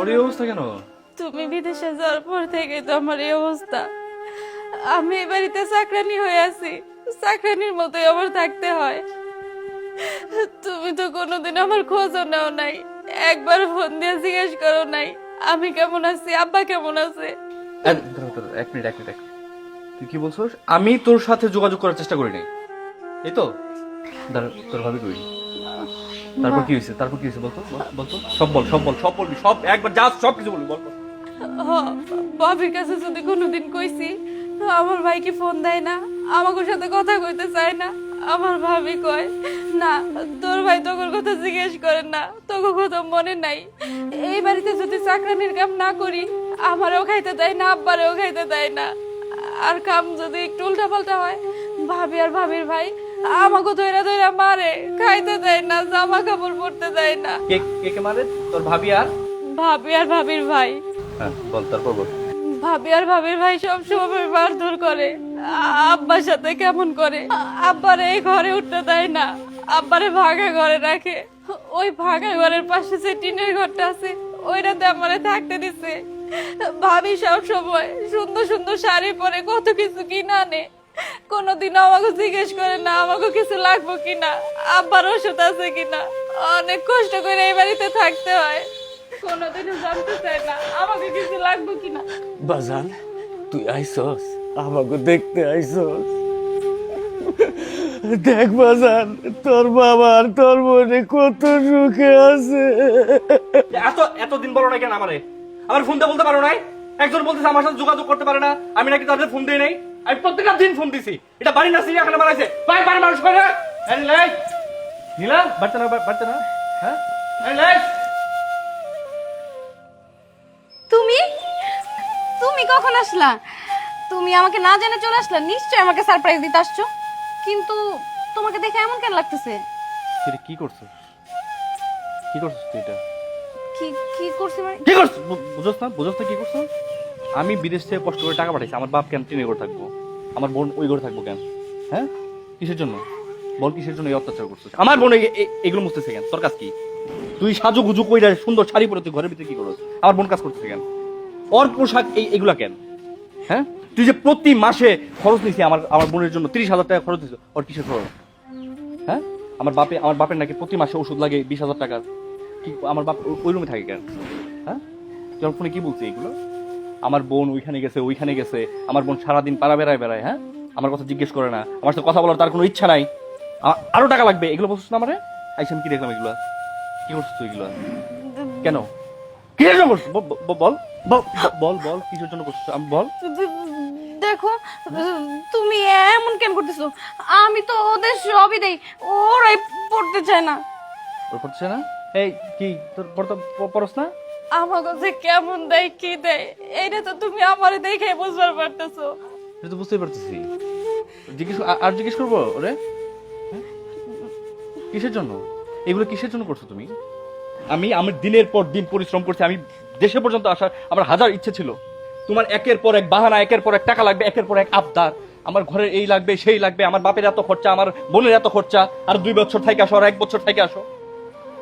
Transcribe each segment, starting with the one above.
তোর এই অবস্থা কেন? তুমি বিদেশে যাওয়ার পর থেকে তো আমার এই অবস্থা। আমি এই বাড়িতে চাকরানি হয়ে আছি, চাকরানির মতোই আমার থাকতে হয়। তুমি তো কোনোদিন আমার খোঁজও নাও নাই, একবার ফোন দিয়ে জিজ্ঞেস করো নাই আমি কেমন আছি, আব্বা কেমন আছে। এক মিনিট। তুই কি বলছিস? আমি তোর সাথে যোগাযোগ করার চেষ্টা করি নাই, এই তো? দাঁড়া, তোর ভাবি করি। তারপর কি হয়েছে? বলতো সব বলবি, সব একবার যা সব কিছু বলবি, বল। বাবির কাছে যদি কোনোদিন কইছি, আমার ভাইকে ফোন দেয় না, আমাকে সাথে কথা কইতে চায় না। আমার ভাবি কয় না, তোর ভাই তোর কথা জিজ্ঞেস করেন না, তোকে কথা মনে নাই। এই বাড়িতে যদি চাকরানির কাম না করি, আমারও খাইতে দেয় না, আব্বারেও খাইতে দেয় না। আর কাম যদি একটু উল্টা পাল্টা হয়, ভাবি আর ভাবির ভাই আমাকে ধইরা ধইরা মারে, খাইতে দেয় না, জামা কাপড় পরতে দেয় না। কে মারে? তোর ভাবি আর ভাবির ভাই। হ্যাঁ বল, তারপর বল। ভাবি আর ভাবির ভাই সব সময় মারধর করে, আব্বার সাথে কেমন করে, আব্বারে এই ঘরে উঠতে দেয় না, আব্বারে ভাঙা ঘরে রাখে। ওই ভাঙা ঘরের পাশে যে টিনের ঘরটা আছে, ওইটাতে আমারে থাকতে দিছে। ভাবি সব সময় সুন্দর সুন্দর শাড়ি পরে কত কিছু কিনা আনে, কোনোদিন আমাকে জিজ্ঞেস করে না আমাকে কিছু লাগবে কিনা, আব্বার ওষুধ আছে কিনা। অনেক কষ্ট করে এই বাড়িতে থাকতে হয়, কোনোদিনও জানতে চায় না আমাকে কিছু লাগবে কিনা। বাজান, তুই আইসস, আমাকে দেখতে আইসস। দেখ বাজান, তোর বাবা আর তোর বোনে কত সুখে আছে। এতদিন বলো না কেন আমারে? আমার ফোন দিয়ে বলতে পারো নাই? একজন বলতেছে আমার সাথে যোগাযোগ করতে পারে না, আমি নাকি তাদের ফোন দিই নাই। আমি প্রত্যেকটা দিন ফোন দিছি। এটা বাড়ি না চিড়িয়াখানা বানাইছে, বাড়ি মানুষ করে না। নীলা বাড়তে না, হ্যাঁ তুমি তুমি কখন আসলা? তুমি আমাকে না জেনে চলে আসলা, নিশ্চয়ই আমাকে সারপ্রাইজ দিতে আসছো। কিন্তু তোমাকে দেখে এমন কেন লাগতেছে? কি করছিস তুই? এটা কি কি করছি মানে? কি করছিস? বুঝছ না কি করছিস? আমি বিদেশ থেকে কষ্ট করে টাকা পাঠাইছি, আমার বাপ কেন টিনে ঘরে থাকবো, আমার বোন ওই ঘরে থাকবো কেন? হ্যাঁ, কিসের জন্য বল? কিসের জন্য এই অত্যাচার করছিস? আমার বোন এগুলো মুছতেছে কেন? তোর কাজ কি? তুই সাজু গুজু কইরা সুন্দর শাড়ি পরে তুই ঘরের ভিতরে কি করছিস? আমার বোন কাজ করতেছে কেন? ওর পোশাক এগুলা কেন? হ্যাঁ, তুই যে প্রতি মাসে খরচ নিছি আমার বোনের জন্য 30,000 টাকা খরচ দিছিস, ওর কিসের খরচ? হ্যাঁ, আমার বাপের নাকি প্রতি মাসে ওষুধ লাগে 20,000 টাকা। কি আমার বাপ ওই রুমে থাকে কেন? হ্যাঁ, তুই আমার ফোনে কি বলছিস এগুলো? আমার বোন ওইখানে গেছে, আমার বোন সারাদিন পাড়া বেড়ায়। হ্যাঁ, আমার কথা জিজ্ঞেস করে না, আমার সাথে কথা বলার তার কোনো ইচ্ছা নাই। আরো টাকা লাগবে, এগুলো বলছিস না আমারে? আইসা আমি কি দেখলাম এগুলো? কি করছিস তুই এগুলো? কেন? কিসের জন্য করছিস? বল কিসের জন্য করছিস? আমি বল। দেখো, তুমি এমন কেন করতেছো? আমি তো ওদের সবই দেই, ওরাই পড়তে চায় না। ওর পড়ছে না? এই কি তোর পড়স না? আমার কাছে কেমন দেয় কি দেয়, এইটা তো তুমি আমারে দেখে বুঝবার পারতেছো। এটা তো বুঝতেই পারতেছি। জিজ্ঞেস করবো ওরে? হ্যাঁ? কিসের জন্য এগুলো কিসের জন্য করছো তুমি? আমি দিনের পর দিন পরিশ্রম করছি, আমি দেশে পর্যন্ত আসার আমার হাজার ইচ্ছে ছিল। তোমার একের পর এক বাহানা, একের পর এক টাকা লাগবে, একের পর এক আবদার। আমার ঘরের এই লাগবে সেই লাগবে, আমার বাপের এত খরচা, আমার বোনের এত খরচা, আর 2 বছর থেকে আসো আর 1 বছর থেকে আসো।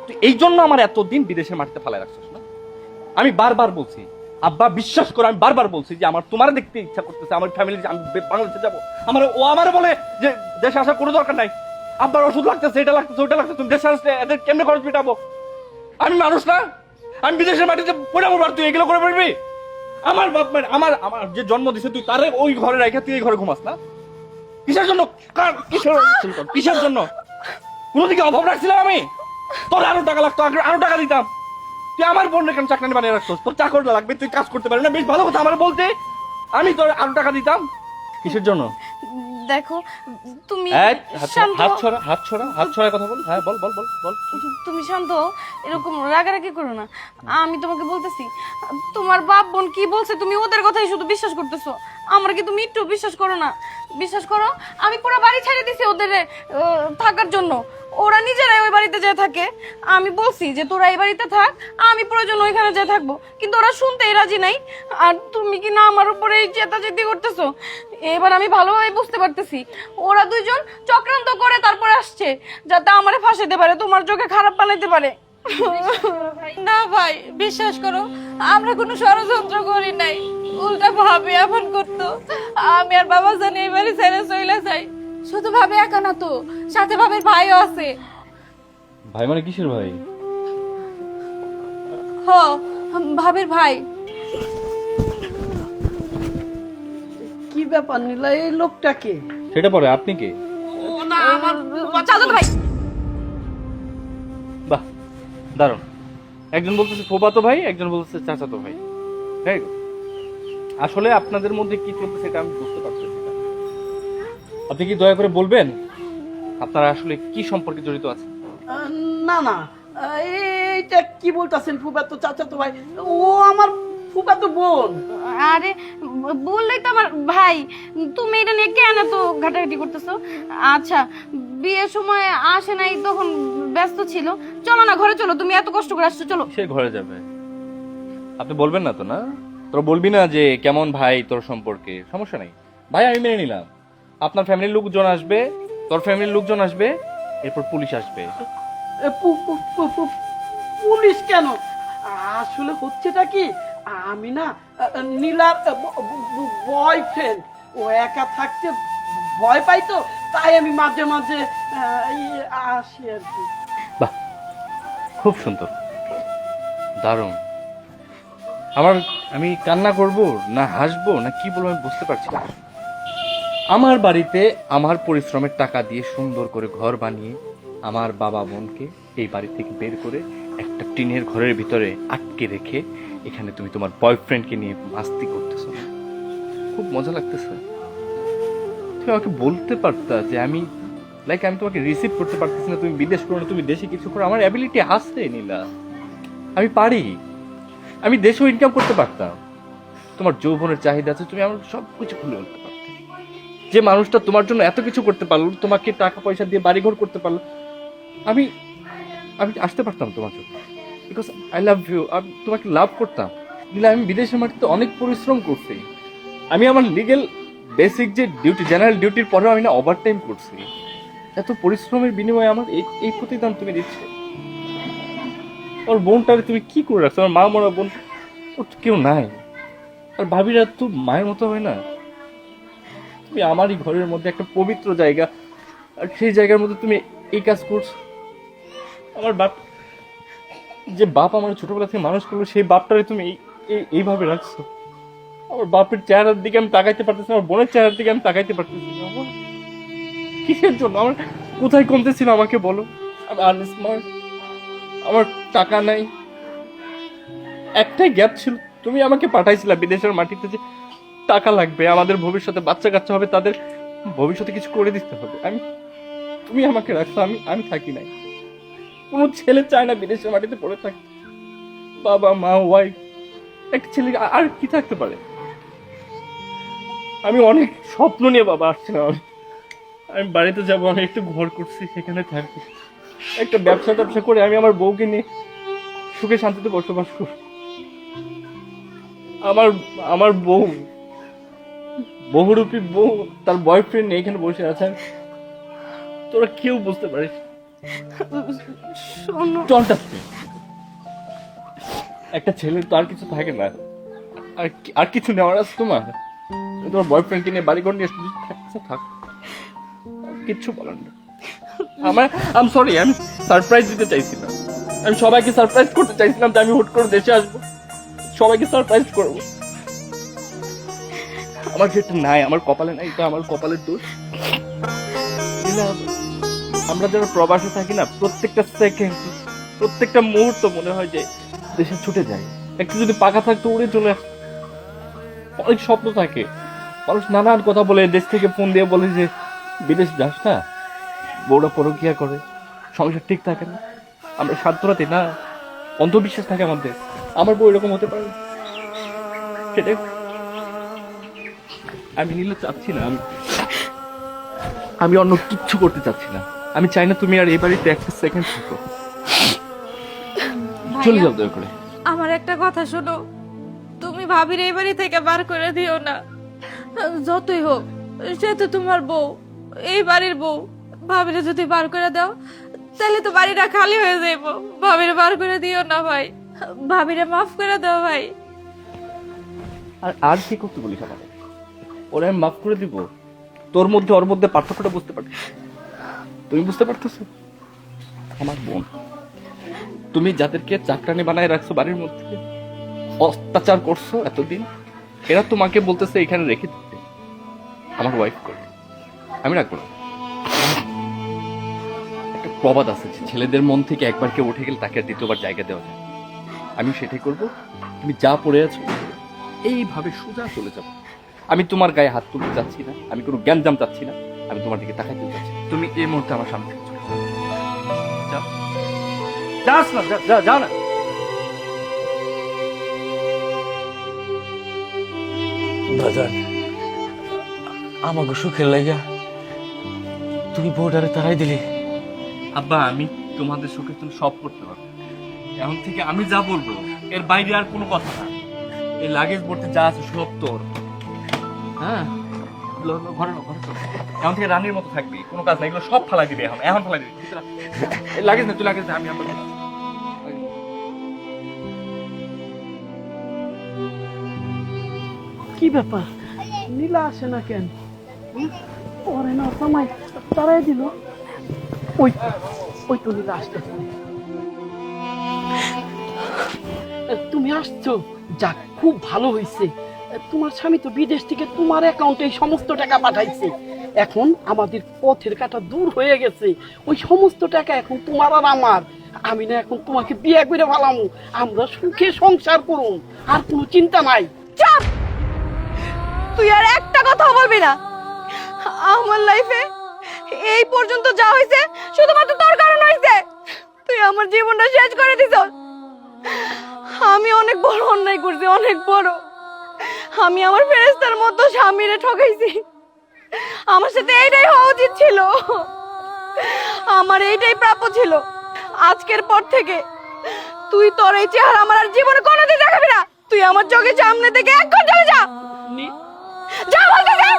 তুই এই জন্য আমার এতদিন বিদেশের মাটিতে ফেলায় রাখছিস না? আমি বারবার বলছি, আব্বা বিশ্বাস করে আমি বারবার বলছি যে আমার তোমার দেখতে ইচ্ছা করতেছে, আমার ফ্যামিলি আমি বাংলাদেশে যাবো। আমার বলে যে দেশে আসার কোনো দরকার নাই, আব্বার ওষুধ লাগতেছে, এটা লাগতেছে, ওটা লাগতেছে, তুমি দেশে আসলে এদের কেমনে খরচ মেটাবো? আমি মানুষ না? আমি বিদেশের মাটিতে পড়ে মরবার, তুই এগুলো করে পড়বি? আমার বাপ মায়ের আমার যে জন্ম দিছে তুই তারে ওই ঘরে রেখে তুই এই ঘরে ঘুমাস না? কিসের জন্য? কিসের জন্য? কোনোদিকে অভাব রাখছিলাম আমি? তোর আরো টাকা লাগতো, আরো টাকা দিতাম। তুই আমার বোন কেন চাকরানি বানিয়ে রাখছিস? তোর চাকর লাগবে, তুই কাজ করতে পারবি না, বেশ ভালো কথা আমার বলতে। আমি তোর আরো টাকা দিতাম কিসের জন্য? দেখো, তুমি হাত ছড়া কথা বল। হ্যাঁ বল। তুমি শান্ত হও, এরকম রাগারাগি করো না। আমি তোমাকে বলতেছি, তোমার বাপ বোন কি বলছে তুমি ওদের কথাই শুধু বিশ্বাস করতেছো, আমার কি তুমি একটু বিশ্বাস করো না? বিশ্বাস করো, আমি পুরো বাড়ি ছেড়ে দিছি ওদের থাকার জন্য, ওরা নিজেরাই ওই বাড়িতে যায় থাকে। আমি বলছি যে তোরা এই বাড়িতে থাক, আমি প্রয়োজন ওইখানে যায় থাকবো, কিন্তু ওরা শুনতেই রাজি নাই। আর তুমি কি না আমার উপরে চেতাচেতি করতেছো? এবার আমি ভালোভাবে বুঝতে পারতেছি ওরা দুইজন চক্রান্ত করে তারপরে আসছে, যাতে আমারে ফাঁসাইতে পারে, তোমার চোখে খারাপ বানাইতে পারে। না ভাই, বিশ্বাস করো, আমরা কোনো ষড়যন্ত্র করি নাই, উল্টা ভাবে এমন করতো। আমি আর বাবা জানি এবারে ছেড়ে চলে যাই। শুধু ভাবে একা না তো, সাথে ভাবের ভাইও আছে। ভাই মানে কিসের ভাই? হ, ভাবের ভাই। কি ব্যাপার নীলা, এই লোকটাকে? সেটা পরে, আপনি কে? না আমার চাচা ভাই। বাহ, দারুণ। একজন বলতেছে ফুফাতো ভাই, একজন বলতেছে চাচাতো ভাই। Very good. আসলে আপনাদের মধ্যে কি চলছে সেটা আমি বুঝতে পারতেছি না। আপনি কি দয়া করে বলবেন আপনারা আসলে কি সম্পর্কে জড়িত আছেন? না না, এইটা কি বলতেছেন ফুফাতো চাচাতো ভাই? ও আমার ফুফাতো বোন। আরে বললেই তো আমার ভাই, তুমি এটা নিয়ে কেন তো ঘাটাঘাটি করতেছো? আচ্ছা, বিয়ের সময় আসে নাই, তখন ব্যস্ত ছিল। চলো না ঘরে চলো, তুমি এত কষ্ট করে আসছো, চলো। সে ঘরে যাবে, আপনি বলবেন না তো? না, তোরা বলবি না যে কেমন ভাই তোর সম্পর্কে? সমস্যা নেই ভাই, আমি মেনে নিলাম। আপনার ফ্যামিলির লোকজন আসবে, তোর ফ্যামিলির লোকজন আসবে, এরপর পুলিশ আসবে। পুলিশ কেন? আসলে হচ্ছেটা কি, আমি না নীলার বয়ফ্রেন্ড। ও একা থাকতে ভয় পাই, তো তাই আমি মাঝে মাঝে আসি আর কি। বাহ, খুব সুন্দর, দারুণ। আমি কান্না করব না হাসবো না কি বলবো আমি বুঝতে পারছি না। আমার বাড়িতে আমার পরিশ্রমের টাকা দিয়ে সুন্দর করে ঘর বানিয়ে আমার বাবা বোনকে এই বাড়ি থেকে বের করে একটা টিনের ঘরের ভিতরে আটকে রেখে এখানে তুমি তোমার বয়ফ্রেন্ডকে নিয়ে মাস্তি করতেছো। খুব মজা লাগতেছে। তুমি আমাকে বলতে পারতা যে আমি তোমাকে রিসিভ করতে পারতেছি না, তুমি বিদেশ করো না, তুমি দেশে কিছু করো। আমার অ্যাবিলিটি আছে নীলা, আমি পারি। আমি দেশেও ইনকাম করতে পারতাম। তোমার যৌবনের চাহিদা আছে, তুমি আমার সব কিছু খুলে বলতে পারতে। যে মানুষটা তোমার জন্য এত কিছু করতে পারলো, তোমাকে টাকা পয়সা দিয়ে বাড়িঘর করতে পারলো, আমি আমি আসতে পারতাম তোমার জন্য, বিকজ আই লাভ ইউ। আমি তোমাকে লাভ করতাম। নীলা, আমি বিদেশের মাটিতে অনেক পরিশ্রম করছি। আমি আমার লিগেল বেসিক যে ডিউটি, জেনারেল ডিউটির পরেও আমি না ওভার টাইম করছি। এত পরিশ্রমের বিনিময়ে আমার এই প্রতিদান তুমি দিচ্ছ। ওর বোনটারে তুমি কি করে রাখছো? আমার মা মরা বোন, ওর তো কেউ নাই। আর ভাবিরা তো মায়ের মতো হয় না? তুমি আমারই ঘরের মধ্যে একটা পবিত্র জায়গা, আর সেই জায়গার মধ্যে তুমি এই কাজ করছো। আমার বাপ, যে বাপ আমার ছোটবেলা থেকে মানুষ করলো, সেই বাপটারে তুমি এইভাবে রাখছো। আমার বাপের চেহারার দিকে আমি তাকাইতে পারতেছি না, আমার বোনের চেহারার দিকে আমি তাকাইতে পারতেছি না। আমার কিসের জন্য? আমার কোথায় কমতে ছিল আমাকে বলো? আমি আনস্মার্ট, আমার টাকা নাই, একটাই গ্যাপ ছিল। তুমি আমাকে পাঠাইছিলা বিদেশের মাটিতে যে টাকা লাগবে, আমাদের ভবিষ্যতে বাচ্চা কাচ্চা হবে, তাদের ভবিষ্যতে কিছু করে দিতে হবে। তুমি আমাকে রাখছো, আমি থাকি নাই। কোনো ছেলে চায় না বিদেশের মাটিতে পড়ে থাকতে। বাবা মা ওয়াইফ, একটা ছেলে আর কি থাকতে পারে? আমি অনেক স্বপ্ন নিয়ে বাবা আসছিলাম। আমি বাড়িতে যাবো, আমি একটু ঘর করছি, সেখানে থাকি, একটা ব্যবসা করে আমি আমার বউকে নিয়ে সুখে শান্তিতে বসবাস করি। আমার বউ, বহুরূপী বউ, তার বয়ফ্রেন্ড নিয়ে এখানে বসে আছে। তোরা কেউ বুঝতে পারিস। শোনো, একটা ছেলের তো আর কিছু থাকে না, আর কিছু নেওয়ার আছে তোমার? তোমার বয়ফ্রেন্ডকে নিয়ে বাড়ি ঘর নিয়ে থাক, কিচ্ছু বলার না। আমি সরি, আমি সারপ্রাইজ দিতে চাইছিলাম। আমি সবাইকে সারপ্রাইজ করতে চাইছিলাম যে আমি হুট করে দেশে আসবো, সবাইকে সারপ্রাইজ করবো। আমার যেটা নাই, আমার কপালে নাই, তো আমার কপালের দোষ। আমরা যারা প্রবাসে থাকি না, প্রত্যেকটা সেকেন্ড, প্রত্যেকটা মুহূর্ত মনে হয় যে দেশে ছুটে যায়। একটু যদি পাকা থাকতো উড়ে চলে আসতো। অনেক স্বপ্ন থাকে, মানুষ নানান কথা বলে, দেশ থেকে ফোন দিয়ে বলে যে বিদেশ যাস না, বউরা পরকিয়া করে, সংসার ঠিক থাকে না। আমরা স্বার্থরাতে না, অন্ধবিশ্বাস থাকে আমাদের। আমার বউ এরকম হতে পারে, সেটাই আমি নিলে চাচ্ছি না। আমি অন্য কিচ্ছু করতে চাচ্ছি না। আমি চাই না তুমি আর এই বাড়িতে একটা সেকেন্ড থাকো। চলে যাও দয়া করে। আমার একটা কথা শোনো, তুমি ভাবির এই বাড়ি থেকে বার করে দিও না। যতই হোক সে তো তোমার বউ, এই বাড়ির বউ। ভাবিরে যদি বার করে দাও তাহলে তো বাড়িটা খালি হয়ে যাইব। ভাবিরে বার করে দিও না ভাই। ভাবিরে মাফ করে দাও ভাই। আর কি করতে বলিস আমাকে? ওরে আমি মাফ করে দিব? তোর মধ্যে ওর মধ্যে পার্থক্যটা বুঝতে পারছিস? তুমি বুঝতে পারতেছো? আমার বোন, তুমি যাদেরকে চাকরানি বানায় রাখছো বাড়ির মধ্যে, অত্যাচার করছো এতদিন, এরা তোমাকে বলতেছে এখানে রেখে দিতে। আমার ওয়াইফ করে আমি রাখবো না। একটা প্রবাদ আছে যে ছেলেদের মন থেকে একবার কেউ উঠে গেলে তাকে আর দ্বিতীয়বার জায়গা দেওয়া যায়। আমি সেটাই করব। তুমি যা পড়ে আছো এইভাবে সোজা চলে যাবো। আমি তোমার গায়ে হাত তুলতে চাচ্ছি না, আমি কোনো জ্ঞানজাম চাচ্ছি না, আমি তোমার দিকে তাকাইতে চাচ্ছি না। তুমি এই মুহূর্তে আমার সামনে থেকে চলে যাও। যাস না, যা না। বাজার আমাকে সুখের লাগা তুই বউটারে তারাই দিলি। আব্বা, আমি তোমাদের সুখের জন্য সব করতে পারবো। এখন থেকে আমি যা বলবো এর বাইরে আর কোনো কথা না। এই লাগেজ ভর্তি যা আছে সব তোর। হ্যাঁ, ঘরে চল। এখন থেকে রানীর মতো থাকবি, কোনো কাজ নাই, এগুলো সব ফালাই দিবি। এখন ফালাই দিবি। লাগেজ না, তুই লাগেজ না, আমি আমার কি ব্যাপার, নীলা আসে না কেন? ওরে না সময় তারাই দিল। ওই ওই তো নীলা আসতেছে। তুমি আসছো, যাক খুব ভালো হয়েছে। তোমার স্বামী তো বিদেশ থেকে তোমার অ্যাকাউন্টে সমস্ত টাকা পাঠাইছে। এখন আমাদের পথের কাটা দূর হয়ে গেছে। ওই সমস্ত টাকা এখন তোমার আর আমার। আমি না এখন তোমাকে বিয়ে করে ভালামু, আমরা সুখে সংসার করুন, আর কোনো চিন্তা নাই। চুপ! তুই আর একটা কথা বলবি না। আমার লাইফে এই পর্যন্ত যা হয়েছে শুধুমাত্র তোর কারণে হয়েছে। তুই আমার জীবনটা শেষ করে দিছস। আমি অনেক বড় অন্যায় করছি, অনেক বড়। আমি আমার ফেরেশতার মতো স্বামীরে ঠকাইছি। আমার সাথে এইটাই হওয়া উচিত ছিল, আমার এইটাই প্রাপ্য ছিল। আজকের পর থেকে তুই তোর এই চেহারা আমার আর জীবনে কোনোদিন দেখাবি না। তুই আমার চোখের সামনে থেকে এক ঘন্টা যা, যা বলতেছি।